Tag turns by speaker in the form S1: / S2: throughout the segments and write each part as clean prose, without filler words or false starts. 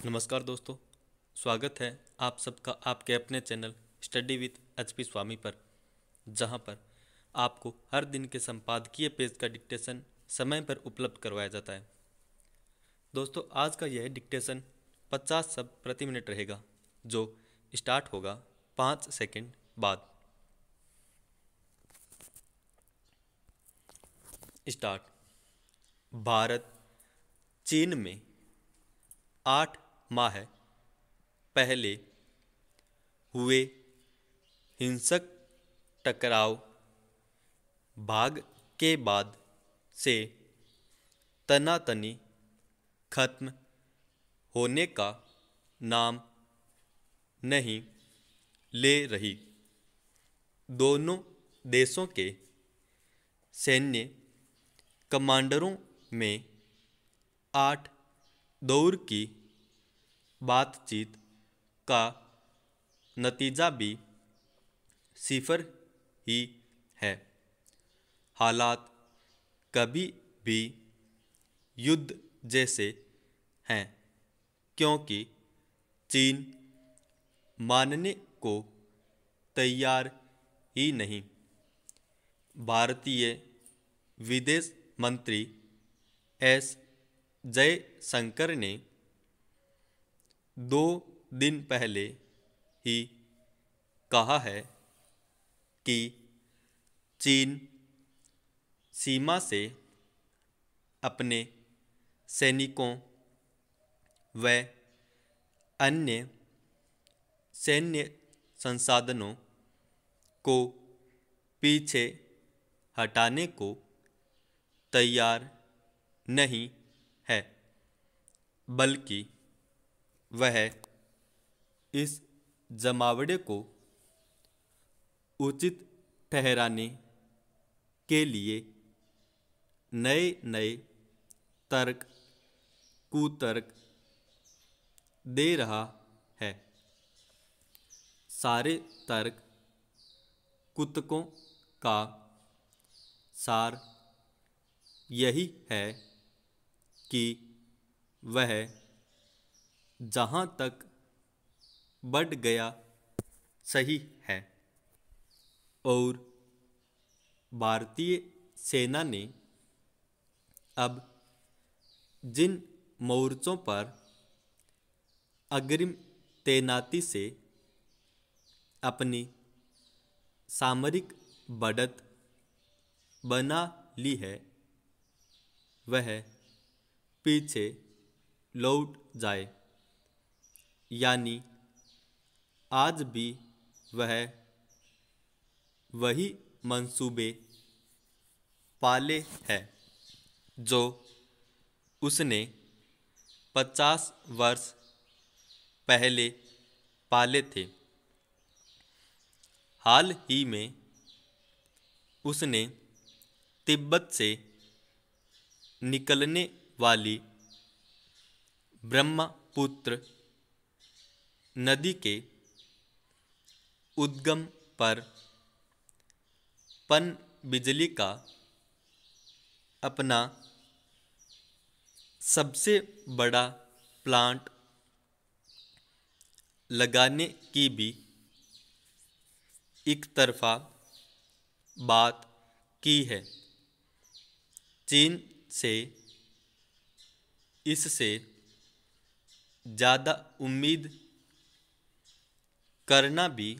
S1: नमस्कार दोस्तों, स्वागत है आप सबका आपके अपने चैनल स्टडी विद एचपी स्वामी पर, जहां पर आपको हर दिन के संपादकीय पेज का डिक्टेशन समय पर उपलब्ध करवाया जाता है। दोस्तों, आज का यह डिक्टेशन 50 शब्द प्रति मिनट रहेगा, जो स्टार्ट होगा 5 सेकंड बाद। स्टार्ट। भारत चीन में 8 माह पहले हुए हिंसक टकराव भाग के बाद से तनातनी खत्म होने का नाम नहीं ले रही। दोनों देशों के सैन्य कमांडरों में 8 दौर की बातचीत का नतीजा भी सिफर ही है। हालात कभी भी युद्ध जैसे हैं, क्योंकि चीन मानने को तैयार ही नहीं। भारतीय विदेश मंत्री एस जयशंकर ने 2 दिन पहले ही कहा है कि चीन सीमा से अपने सैनिकों व अन्य सैन्य संसाधनों को पीछे हटाने को तैयार नहीं है, बल्कि वह इस जमावड़े को उचित ठहराने के लिए नए नए तर्क कुतर्क दे रहा है। सारे तर्क कुतकों का सार यही है कि वह जहाँ तक बढ़ गया सही है, और भारतीय सेना ने अब जिन मोर्चों पर अग्रिम तैनाती से अपनी सामरिक बढ़त बना ली है, वह पीछे लौट जाए। यानी आज भी वह वही मंसूबे पाले है जो उसने 50 वर्ष पहले पाले थे। हाल ही में उसने तिब्बत से निकलने वाली ब्रह्मपुत्र नदी के उद्गम पर पनबिजली का अपना सबसे बड़ा प्लांट लगाने की भी एक तरफा बात की है। चीन से इससे ज़्यादा उम्मीद करना भी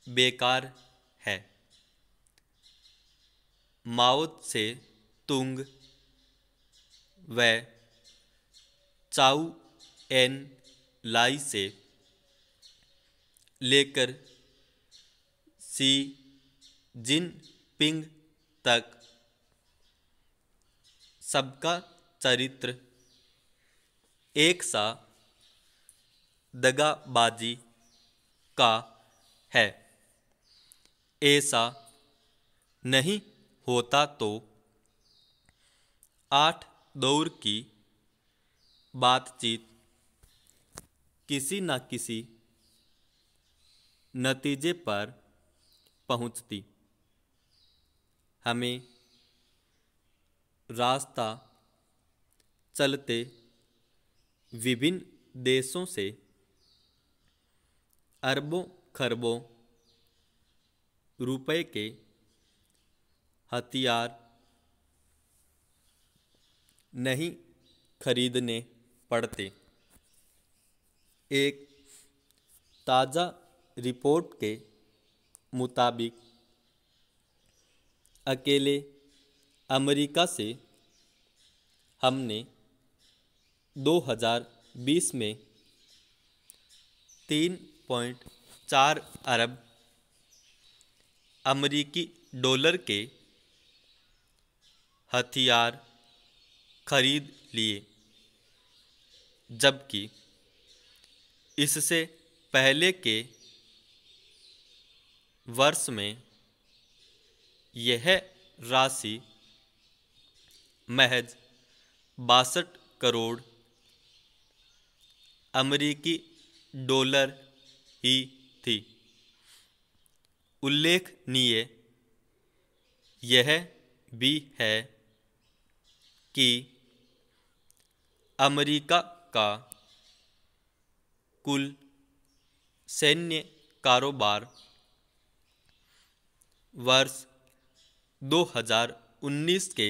S1: बेकार है। माओ से तुंग व चाउ एन लाई से लेकर शी जिनपिंग तक सबका चरित्र एक सा दगाबाजी का है। ऐसा नहीं होता तो 8 दौर की बातचीत किसी न किसी नतीजे पर पहुंचती। हमें रास्ता चलते विभिन्न देशों से अरबों खरबों रुपए के हथियार नहीं खरीदने पड़ते। एक ताज़ा रिपोर्ट के मुताबिक अकेले अमेरिका से हमने 2020 में 3.4 अरब अमेरिकी डॉलर के हथियार खरीद लिए, जबकि इससे पहले के वर्ष में यह राशि महज 62 करोड़ अमेरिकी डॉलर ही थी। उल्लेखनीय यह भी है कि अमेरिका का कुल सैन्य कारोबार वर्ष 2019 के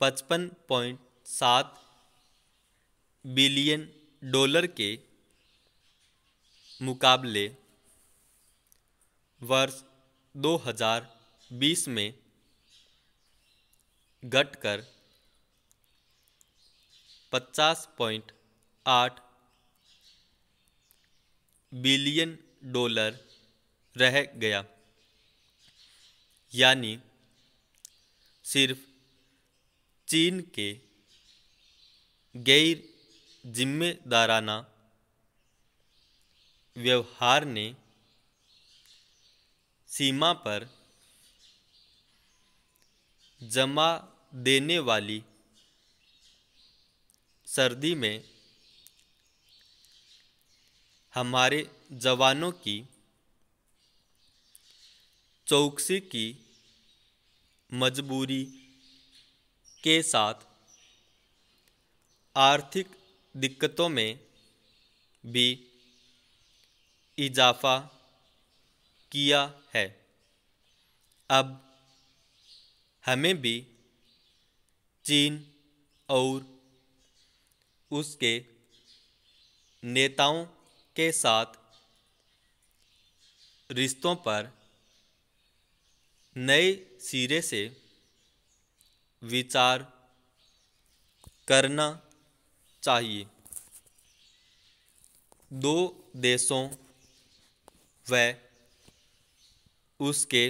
S1: 55.7 बिलियन डॉलर के मुकाबले वर्ष 2020 में घटकर 50.8 बिलियन डॉलर रह गया। यानी सिर्फ चीन के गैर जिम्मेदाराना व्यवहार ने सीमा पर जमा देने वाली सर्दी में हमारे जवानों की चौकसी की मजबूरी के साथ आर्थिक दिक्कतों में भी इजाफा किया है। अब हमें भी चीन और उसके नेताओं के साथ रिश्तों पर नए सिरे से विचार करना चाहिए। दो देशों व उसके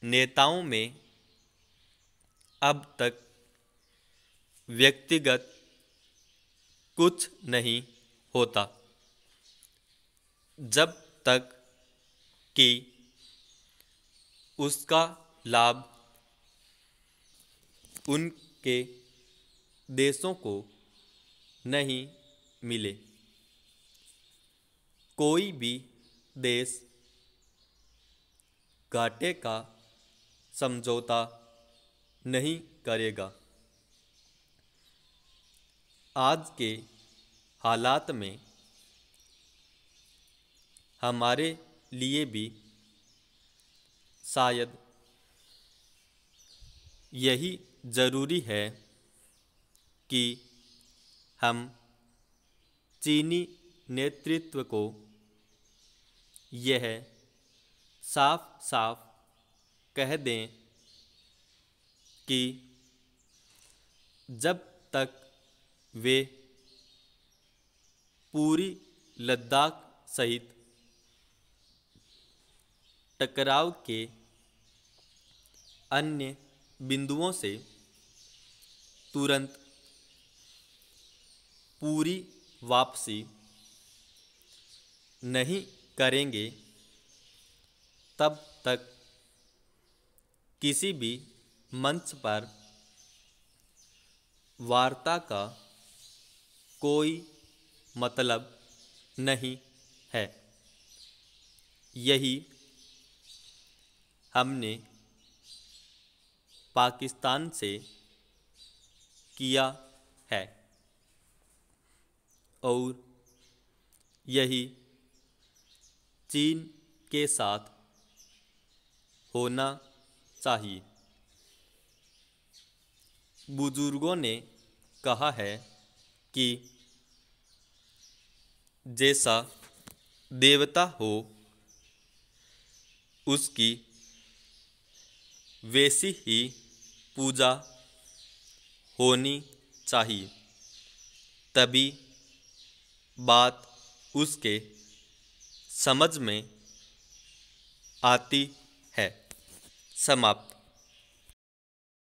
S1: नेताओं में अब तक व्यक्तिगत कुछ नहीं होता, जब तक कि उसका लाभ उनके देशों को नहीं मिले। कोई भी देश घाटे का समझौता नहीं करेगा। आज के हालात में हमारे लिए भी शायद यही ज़रूरी है कि हम चीनी नेतृत्व को यह साफ साफ कह दें कि जब तक वे पूरी लद्दाख सहित टकराव के अन्य बिंदुओं से तुरंत पूरी वापसी नहीं करेंगे, तब तक किसी भी मंच पर वार्ता का कोई मतलब नहीं है। यही हमने पाकिस्तान से किया है। और यही चीन के साथ होना चाहिए। बुजुर्गों ने कहा है कि जैसा देवता हो उसकी वैसी ही पूजा होनी चाहिए, तभी बात उसके समझ में आती है। समाप्त।